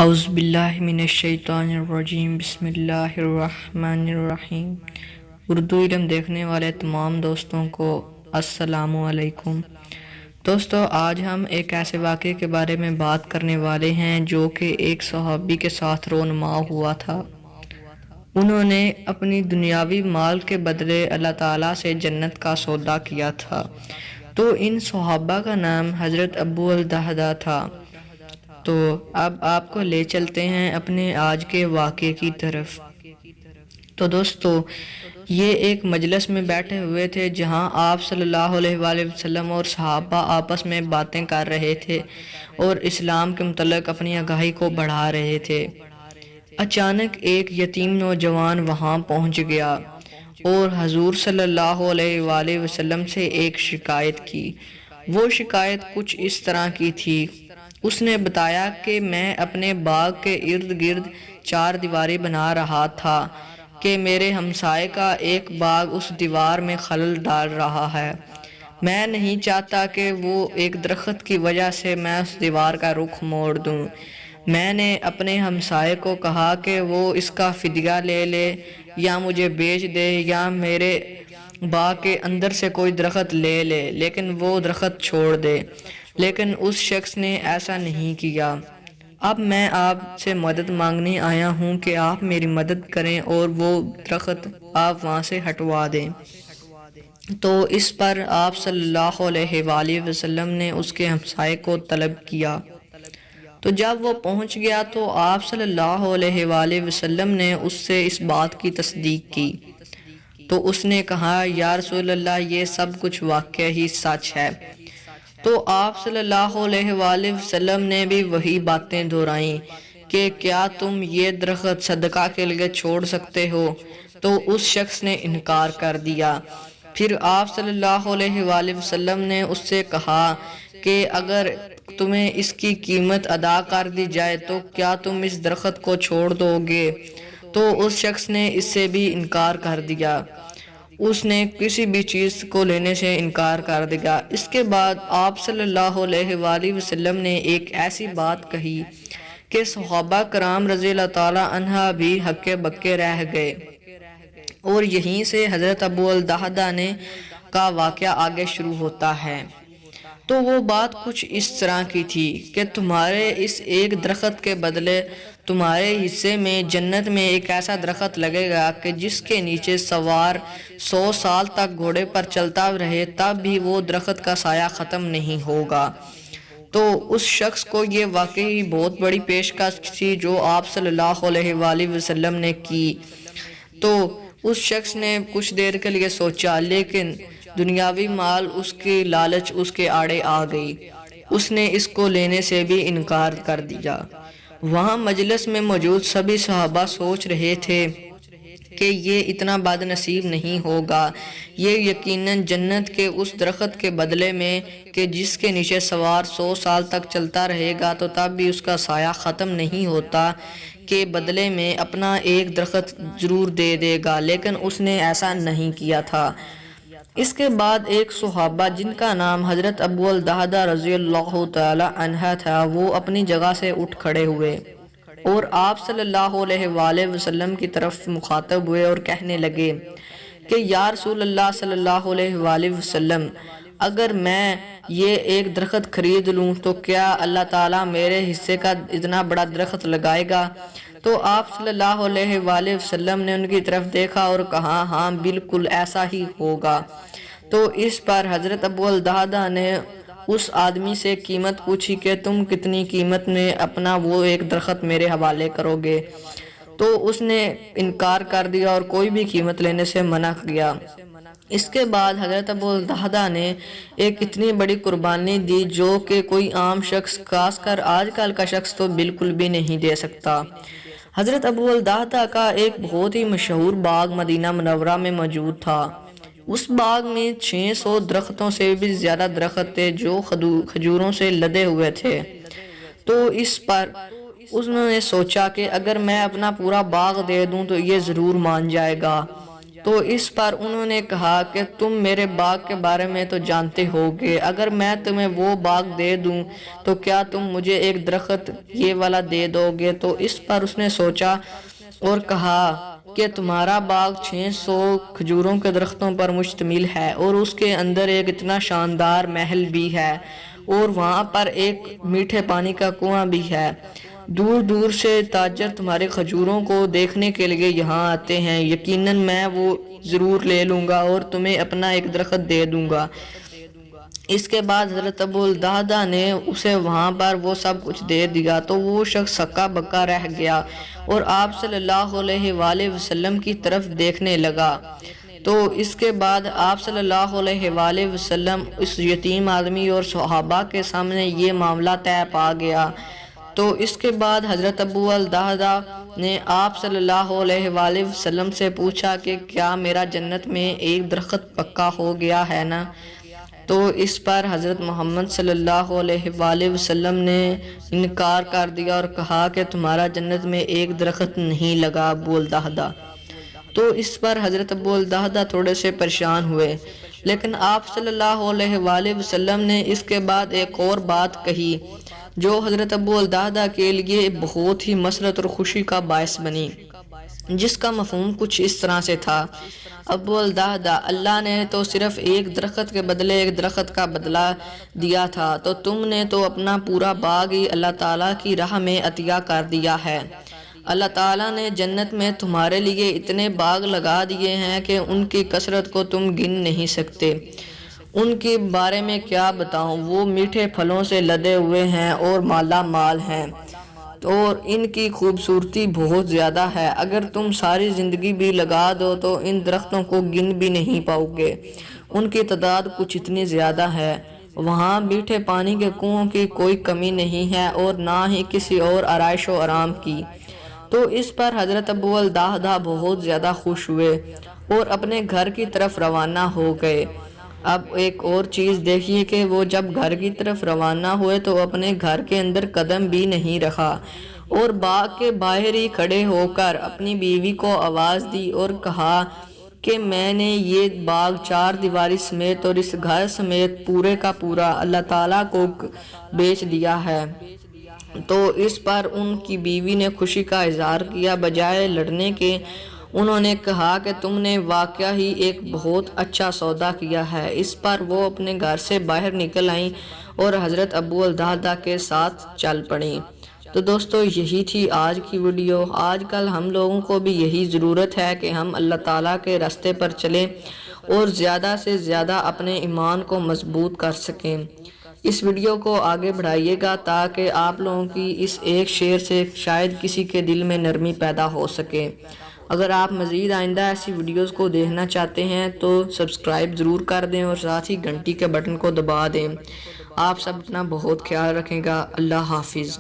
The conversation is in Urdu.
اعوذ باللہ من الشیطان الرجیم، بسم اللہ الرحمن الرحیم۔ اردو علم دیکھنے والے تمام دوستوں کو السلام علیکم۔ دوستو، آج ہم ایک ایسے واقعے کے بارے میں بات کرنے والے ہیں جو کہ ایک صحابی کے ساتھ رونما ہوا تھا۔ انہوں نے اپنی دنیاوی مال کے بدلے اللہ تعالیٰ سے جنت کا سودا کیا تھا۔ تو ان صحابہ کا نام حضرت ابو الدہدہ تھا۔ تو اب آپ کو لے چلتے ہیں اپنے آج کے واقعے کی طرف۔ تو دوستو، یہ ایک مجلس میں بیٹھے ہوئے تھے جہاں آپ صلی اللہ علیہ وآلہ وسلم اور صحابہ آپس میں باتیں کر رہے تھے اور اسلام کے متعلق اپنی آگاہی کو بڑھا رہے تھے۔ اچانک ایک یتیم نوجوان وہاں پہنچ گیا اور حضور صلی اللہ علیہ وآلہ وسلم سے ایک شکایت کی۔ وہ شکایت کچھ اس طرح کی تھی۔ اس نے بتایا کہ میں اپنے باغ کے ارد گرد 4 دیواری بنا رہا تھا کہ میرے ہمسائے کا ایک باغ اس دیوار میں خلل ڈال رہا ہے۔ میں نہیں چاہتا کہ وہ ایک درخت کی وجہ سے میں اس دیوار کا رخ موڑ دوں۔ میں نے اپنے ہمسائے کو کہا کہ وہ اس کا فدیہ لے لے یا مجھے بیچ دے یا میرے باغ کے اندر سے کوئی درخت لے لے، لیکن وہ درخت چھوڑ دے، لیکن اس شخص نے ایسا نہیں کیا۔ اب میں آپ سے مدد مانگنے آیا ہوں کہ آپ میری مدد کریں اور وہ درخت آپ وہاں سے ہٹوا دیں۔ تو اس پر آپ صلی اللہ علیہ وآلہ وسلم نے اس کے ہمسائے کو طلب کیا۔ تو جب وہ پہنچ گیا تو آپ صلی اللہ علیہ وآلہ وسلم نے اس سے اس بات کی تصدیق کی۔ تو اس نے کہا، یا رسول اللہ، یہ سب کچھ واقعہ ہی سچ ہے۔ تو آپ صلی اللہ علیہ وآلہ وسلم نے بھی وہی باتیں دہرائیں کہ کیا تم یہ درخت صدقہ کے لیے چھوڑ سکتے ہو؟ تو اس شخص نے انکار کر دیا۔ پھر آپ صلی اللہ علیہ وآلہ وسلم نے اس سے کہا کہ اگر تمہیں اس کی قیمت ادا کر دی جائے تو کیا تم اس درخت کو چھوڑ دو گے؟ تو اس شخص نے اس سے بھی انکار کر دیا۔ اس نے کسی بھی چیز کو لینے سے انکار کر دیا۔ اس کے بعد آپ صلی اللہ علیہ وآلہ وسلم نے ایک ایسی بات کہی کہ صحابہ کرام رضی اللہ تعالیٰ عنہ بھی ہکے بکے رہ گئے، اور یہیں سے حضرت ابو الدہدہ کا واقعہ آگے شروع ہوتا ہے۔ تو وہ بات کچھ اس طرح کی تھی کہ تمہارے اس ایک درخت کے بدلے تمہارے حصے میں جنت میں ایک ایسا درخت لگے گا کہ جس کے نیچے سوار 100 سال تک گھوڑے پر چلتا رہے تب بھی وہ درخت کا سایہ ختم نہیں ہوگا۔ تو اس شخص کو یہ واقعی بہت بڑی پیشکش تھی جو آپ صلی اللہ علیہ وآلہ وسلم نے کی۔ تو اس شخص نے کچھ دیر کے لیے سوچا، لیکن دنیاوی مال اس کی لالچ اس کے آڑے آ گئی۔ اس نے اس کو لینے سے بھی انکار کر دیا۔ وہاں مجلس میں موجود سبھی صحابہ سوچ رہے تھے کہ یہ اتنا بد نصیب نہیں ہوگا، یہ یقیناً جنت کے اس درخت کے بدلے میں کہ جس کے نیچے سوار 100 سال تک چلتا رہے گا تو تب بھی اس کا سایہ ختم نہیں ہوتا، کے بدلے میں اپنا ایک درخت ضرور دے دے گا، لیکن اس نے ایسا نہیں کیا تھا۔ اس کے بعد ایک صحابہ جن کا نام حضرت ابو الدہدہ رضی اللہ تعالی عنہ تھا، وہ اپنی جگہ سے اٹھ کھڑے ہوئے اور آپ صلی اللہ علیہ وآلہ وسلم کی طرف مخاطب ہوئے اور کہنے لگے کہ یا رسول اللہ صلی اللہ علیہ وآلہ وسلم، اگر میں یہ ایک درخت خرید لوں تو کیا اللہ تعالیٰ میرے حصے کا اتنا بڑا درخت لگائے گا؟ تو آپ صلی اللہ علیہ وآلہ وسلم نے ان کی طرف دیکھا اور کہا، ہاں بالکل ایسا ہی ہوگا۔ تو اس پر حضرت ابو الدہدہ نے اس آدمی سے قیمت پوچھی کہ تم کتنی قیمت میں اپنا وہ ایک درخت میرے حوالے کرو گے؟ تو اس نے انکار کر دیا اور کوئی بھی قیمت لینے سے منع کیا۔ اس کے بعد حضرت ابو الدہدہ نے ایک اتنی بڑی قربانی دی جو کہ کوئی عام شخص، خاص کر آج کل کا شخص، تو بالکل بھی نہیں دے سکتا۔ حضرت ابو الدہدہ کا ایک بہت ہی مشہور باغ مدینہ منورہ میں موجود تھا۔ اس باغ میں 600 درختوں سے بھی زیادہ درخت تھے جو کھجوروں سے لدے ہوئے تھے۔ تو اس پر انہوں نے سوچا کہ اگر میں اپنا پورا باغ دے دوں تو یہ ضرور مان جائے گا۔ تو اس پر انہوں نے کہا کہ تم میرے باغ کے بارے میں تو جانتے ہوگے، اگر میں تمہیں وہ باغ دے دوں تو کیا تم مجھے ایک درخت یہ والا دے دو گے؟ تو اس پر اس نے سوچا اور کہا کہ تمہارا باغ 600 کھجوروں کے درختوں پر مشتمل ہے اور اس کے اندر ایک اتنا شاندار محل بھی ہے اور وہاں پر ایک میٹھے پانی کا کنواں بھی ہے۔ دور دور سے تاجر تمہارے کھجوروں کو دیکھنے کے لیے یہاں آتے ہیں، یقیناً میں وہ ضرور لے لوں گا اور تمہیں اپنا ایک درخت دے دوں گا۔ اس کے بعد حضرت ابو الدہدہ نے اسے وہاں پر وہ سب کچھ دے دیا تو وہ شخص ہکا بکا رہ گیا اور آپ صلی اللہ علیہ وآلہ وسلم کی طرف دیکھنے لگا۔ تو اس کے بعد آپ صلی اللہ علیہ وآلہ وسلم اس یتیم آدمی اور صحابہ کے سامنے یہ معاملہ طے پا گیا۔ تو اس کے بعد حضرت ابو الدہدہ نے آپ صلی اللہ علیہ وآلہ وسلم سے پوچھا کہ کیا میرا جنت میں ایک درخت پکا ہو گیا ہے نا؟ تو اس پر حضرت محمد صلی اللہ علیہ وآلہ وسلم نے انکار کر دیا اور کہا کہ تمہارا جنت میں ایک درخت نہیں لگا ابو الدہدہ۔ تو اس پر حضرت ابو الدہدہ تھوڑے سے پریشان ہوئے، لیکن آپ صلی اللہ علیہ وآلہ وسلم نے اس کے بعد ایک اور بات کہی جو حضرت ابو الدہدہ کے لیے بہت ہی مسرت اور خوشی کا باعث بنی، جس کا مفہوم کچھ اس طرح سے تھا: ابو الدہدہ، اللہ نے تو صرف ایک درخت کے بدلے ایک درخت کا بدلہ دیا تھا، تو تم نے تو اپنا پورا باغ ہی اللہ تعالیٰ کی راہ میں عطیہ کر دیا ہے۔ اللہ تعالیٰ نے جنت میں تمہارے لیے اتنے باغ لگا دیے ہیں کہ ان کی کثرت کو تم گن نہیں سکتے۔ ان کے بارے میں کیا بتاؤں، وہ میٹھے پھلوں سے لدے ہوئے ہیں اور مالا مال ہیں اور ان کی خوبصورتی بہت زیادہ ہے، اگر تم ساری زندگی بھی لگا دو تو ان درختوں کو گن بھی نہیں پاؤ گے، ان کی تعداد کچھ اتنی زیادہ ہے۔ وہاں میٹھے پانی کے کنووں کی کوئی کمی نہیں ہے اور نہ ہی کسی اور آرائش و آرام کی۔ تو اس پر حضرت ابو الدہدہ بہت زیادہ خوش ہوئے اور اپنے گھر کی طرف روانہ ہو گئے۔ اب ایک اور چیز دیکھیے کہ وہ جب گھر کی طرف روانہ ہوئے تو اپنے گھر کے اندر قدم بھی نہیں رکھا اور باغ کے باہر ہی کھڑے ہو کر اپنی بیوی کو آواز دی اور کہا کہ میں نے یہ باغ 4 دیواری سمیت اور اس گھر سمیت پورے کا پورا اللہ تعالیٰ کو بیچ دیا ہے۔ تو اس پر ان کی بیوی نے خوشی کا اظہار کیا، بجائے لڑنے کے انہوں نے کہا کہ تم نے واقعہ ہی ایک بہت اچھا سودا کیا ہے۔ اس پر وہ اپنے گھر سے باہر نکل آئیں اور حضرت ابو الدہدہ کے ساتھ چل پڑیں۔ تو دوستو یہی تھی آج کی ویڈیو۔ آج کل ہم لوگوں کو بھی یہی ضرورت ہے کہ ہم اللہ تعالیٰ کے راستے پر چلیں اور زیادہ سے زیادہ اپنے ایمان کو مضبوط کر سکیں۔ اس ویڈیو کو آگے بڑھائیے گا تاکہ آپ لوگوں کی اس ایک شیئر سے شاید کسی کے دل میں نرمی پیدا ہو سکے۔ اگر آپ مزید آئندہ ایسی ویڈیوز کو دیکھنا چاہتے ہیں تو سبسکرائب ضرور کر دیں اور ساتھ ہی گھنٹی کے بٹن کو دبا دیں۔ آپ سب اپنا بہت خیال رکھیں گا۔ اللہ حافظ۔